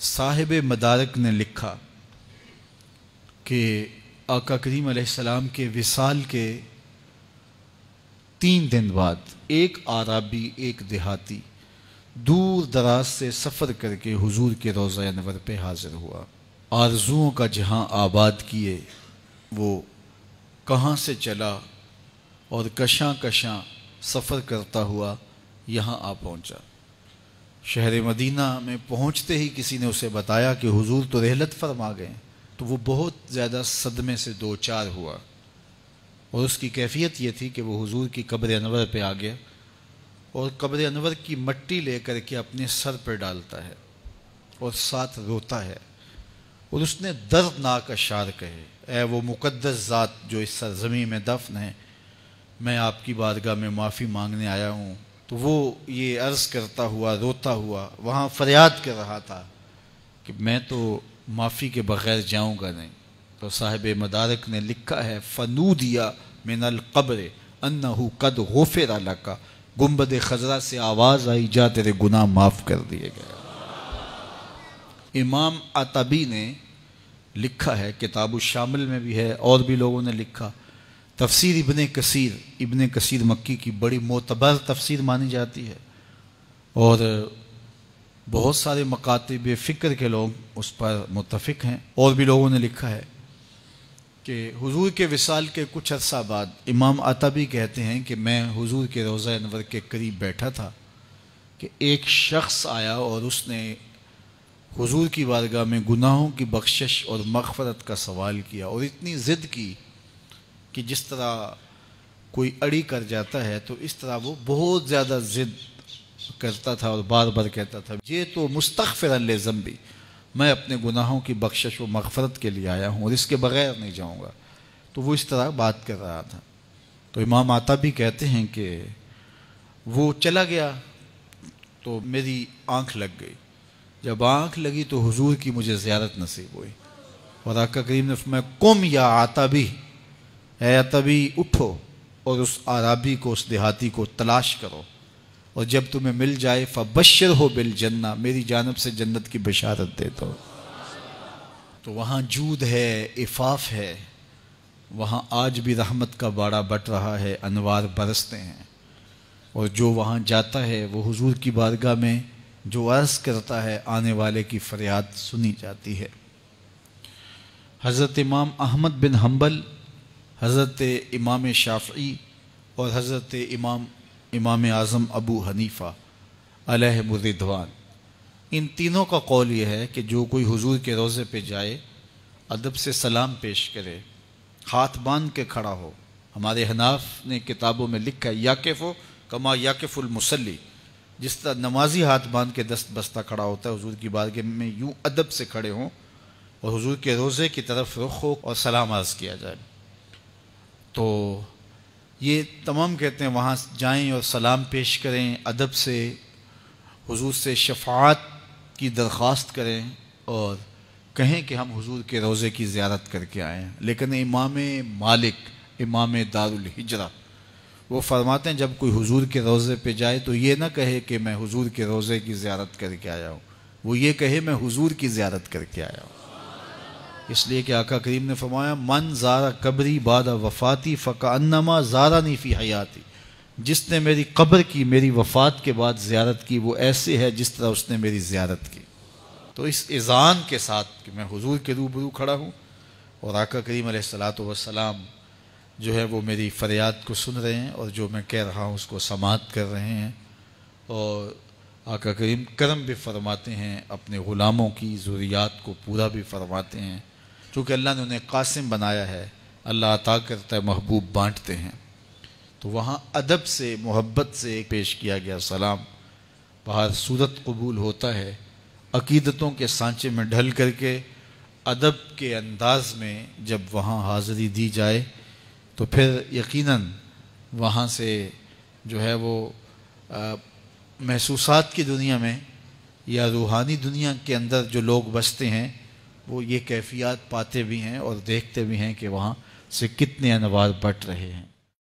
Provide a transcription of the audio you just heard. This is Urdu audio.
صاحب مدارک نے لکھا کہ آقا کریم علیہ السلام کے وصال کے 3 دن بعد ایک عربی ایک دیہاتی دور دراز سے سفر کر کے حضور کے روضہ انور پہ حاضر ہوا۔ آرزوؤں کا جہاں آباد کیے وہ کہاں سے چلا اور کشاں کشاں سفر کرتا ہوا یہاں آ پہنچا۔ شہر مدینہ میں پہنچتے ہی کسی نے اسے بتایا کہ حضور تو رحلت فرما گئے، تو وہ بہت زیادہ صدمے سے دوچار ہوا، اور اس کی کیفیت یہ تھی کہ وہ حضور کی قبر انور پہ آ گیا اور قبر انور کی مٹی لے کر کے اپنے سر پہ ڈالتا ہے اور ساتھ روتا ہے، اور اس نے دردناک اشعار کہے: اے وہ مقدس ذات جو اس سرزمین میں دفن ہے، میں آپ کی بارگاہ میں معافی مانگنے آیا ہوں۔ تو وہ یہ عرض کرتا ہوا روتا ہوا وہاں فریاد کر رہا تھا کہ میں تو معافی کے بغیر جاؤں گا نہیں۔ تو صاحب مدارک نے لکھا ہے: فنودیا من القبر انہ قد غفر لک، گنبد خضرا سے آواز آئی جا تیرے گناہ معاف کر دیے گئے۔ امام عتبی نے لکھا ہے، کتاب الشامل میں بھی ہے اور بھی لوگوں نے لکھا، تفسیر ابن کثیر مکی کی بڑی معتبر تفسیر مانی جاتی ہے، اور بہت سارے مکاتب فکر کے لوگ اس پر متفق ہیں۔ اور بھی لوگوں نے لکھا ہے کہ حضور کے وصال کے کچھ عرصہ بعد امام عتبی کہتے ہیں کہ میں حضور کے روضہ انور کے قریب بیٹھا تھا کہ ایک شخص آیا اور اس نے حضور کی بارگاہ میں گناہوں کی بخشش اور مغفرت کا سوال کیا، اور اتنی ضد کی کہ جس طرح کوئی اڑی کر جاتا ہے تو اس طرح وہ بہت زیادہ ضد کرتا تھا اور بار بار کہتا تھا: یہ تو مستغفرا لذنبی، میں اپنے گناہوں کی بخشش و مغفرت کے لیے آیا ہوں اور اس کے بغیر نہیں جاؤں گا۔ تو وہ اس طرح بات کر رہا تھا۔ تو امام عتبی کہتے ہیں کہ وہ چلا گیا تو میری آنکھ لگ گئی، جب آنکھ لگی تو حضور کی مجھے زیارت نصیب ہوئی، اور آقا کریم نے فرمایا: قم یا عتبی، اے عتبی اٹھو اور اس عرابی کو، اس دیہاتی کو تلاش کرو، اور جب تمہیں مل جائے فبشرہ بالجنہ، میری جانب سے جنت کی بشارت دے دو۔ تو وہاں جود ہے، عفاف ہے، وہاں آج بھی رحمت کا باڑا بٹ رہا ہے، انوار برستے ہیں، اور جو وہاں جاتا ہے وہ حضور کی بارگاہ میں جو عرض کرتا ہے آنے والے کی فریاد سنی جاتی ہے۔ حضرت امام احمد بن حنبل، حضرت امام شافعی اور حضرت امام اعظم ابو حنیفہ علیہم الرضوان، ان تینوں کا قول یہ ہے کہ جو کوئی حضور کے روضے پہ جائے، ادب سے سلام پیش کرے، ہاتھ باندھ کے کھڑا ہو۔ ہمارے حناف نے کتابوں میں لکھا ہے: یاقف کما یاقف المصلی، جس طرح نمازی ہاتھ باندھ کے دست بستہ کھڑا ہوتا ہے حضور کی بارگاہ میں، یوں ادب سے کھڑے ہوں اور حضور کے روضے کی طرف رخ ہو اور سلام عرض کیا جائے۔ تو یہ تمام کہتے ہیں وہاں جائیں اور سلام پیش کریں، ادب سے حضور سے شفاعت کی درخواست کریں اور کہیں کہ ہم حضور کے روضے کی زیارت کر کے آئے ہیں۔ لیکن امام مالک، امام دار الہجرہ، وہ فرماتے ہیں جب کوئی حضور کے روضے پہ جائے تو یہ نہ کہے کہ میں حضور کے روضے کی زیارت کر کے آیا ہوں، وہ یہ کہے میں حضور کی زیارت کر کے آیا ہوں، اس لیے کہ آقا کریم نے فرمایا: من زارا قبری بعد وفاتی فکأنما زارنی فی حیاتی، جس نے میری قبر کی میری وفات کے بعد زیارت کی وہ ایسے ہے جس طرح اس نے میری زیارت کی۔ تو اس اذعان کے ساتھ کہ میں حضور کے روبرو کھڑا ہوں اور آقا کریم علیہ الصلوۃ والسلام جو ہے وہ میری فریاد کو سن رہے ہیں اور جو میں کہہ رہا ہوں اس کو سماعت کر رہے ہیں، اور آقا کریم کرم بھی فرماتے ہیں، اپنے غلاموں کی ضروریات کو پورا بھی فرماتے ہیں، چونکہ اللہ نے انہیں قاسم بنایا ہے، اللہ عطا کرتا ہے، محبوب بانٹتے ہیں۔ تو وہاں ادب سے، محبت سے پیش کیا گیا سلام، بہر صورت قبول ہوتا ہے، عقیدتوں کے سانچے میں ڈھل کر کے ادب کے انداز میں جب وہاں حاضری دی جائے تو پھر یقیناً وہاں سے جو ہے وہ محسوسات کی دنیا میں یا روحانی دنیا کے اندر جو لوگ بستے ہیں وہ یہ کیفیات پاتے بھی ہیں اور دیکھتے بھی ہیں کہ وہاں سے کتنے انوار بٹ رہے ہیں۔